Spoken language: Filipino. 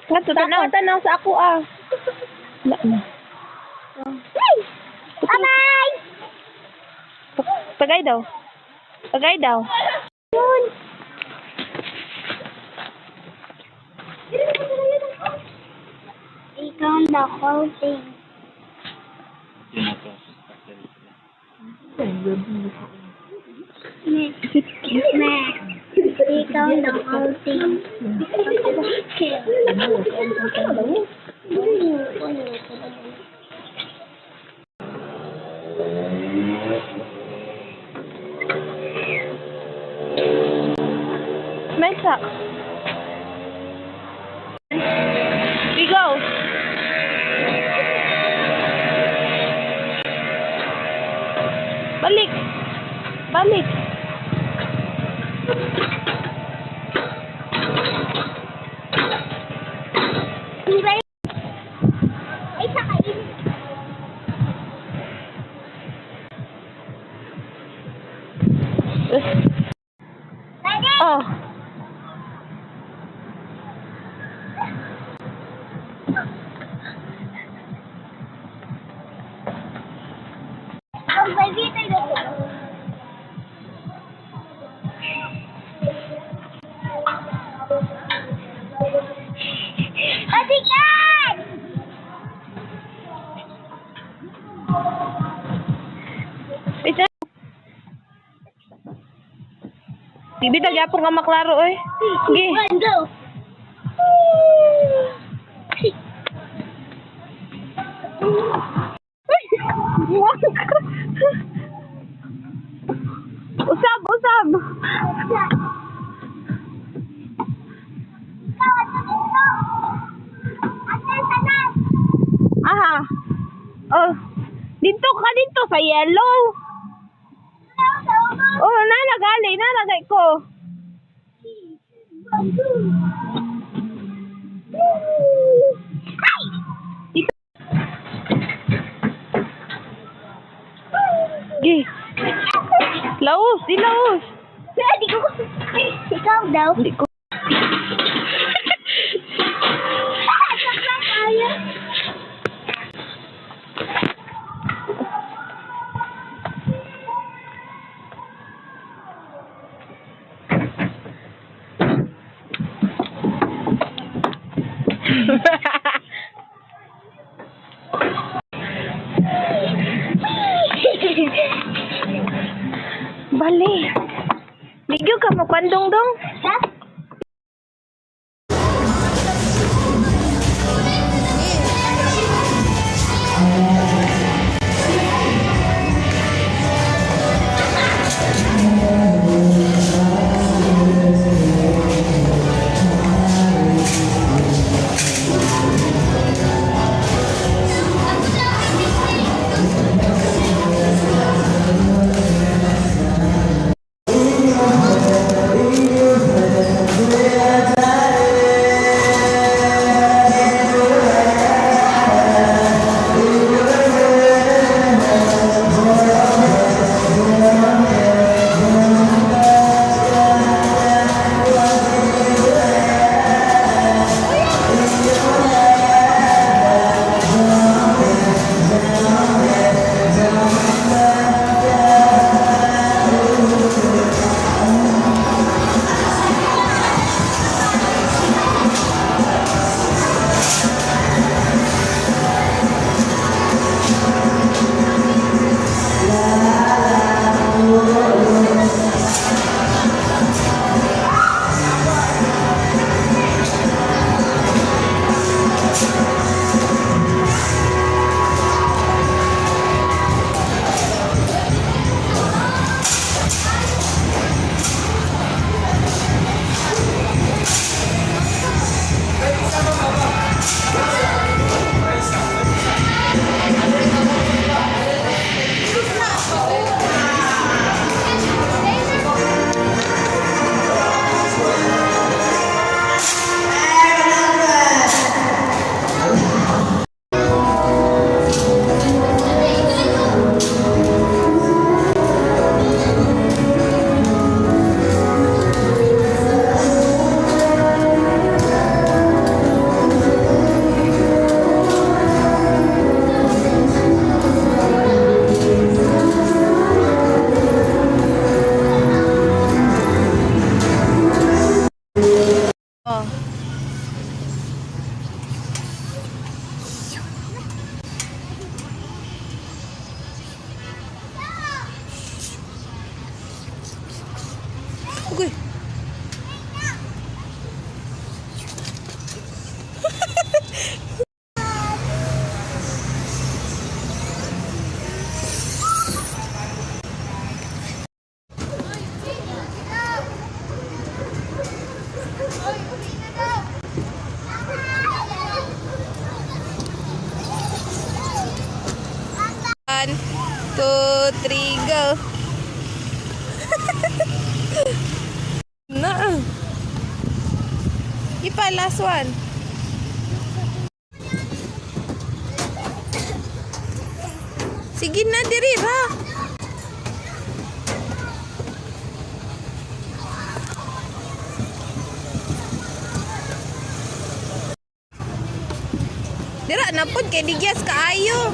Nga to, tanaw sa ako ah. Wala na. Bye-bye! Tagay daw. Tagay daw. Yun. Ikaw ang the whole thing. Ikaw ang the whole thing. Mesa. We go. Balik. Balik. Ay, sakain. Oh. Ang baby tayo. Patikan! Ito. Bibi tagyapon nga maklaro eh. Sige. Go. Usab, usab. Aha. Oh. Dito ka dito sa yellow. Oh, nalagay ko. Dito. Gi. Laos, di laos. Di ko. Ikaw daw. Di ko. Bali. Ligyo ka mo pandong dong. Ha? One, two, three, go. Na. Ipa, last one. Sige na, diri ra. Dira, napod kay digyas kaayo.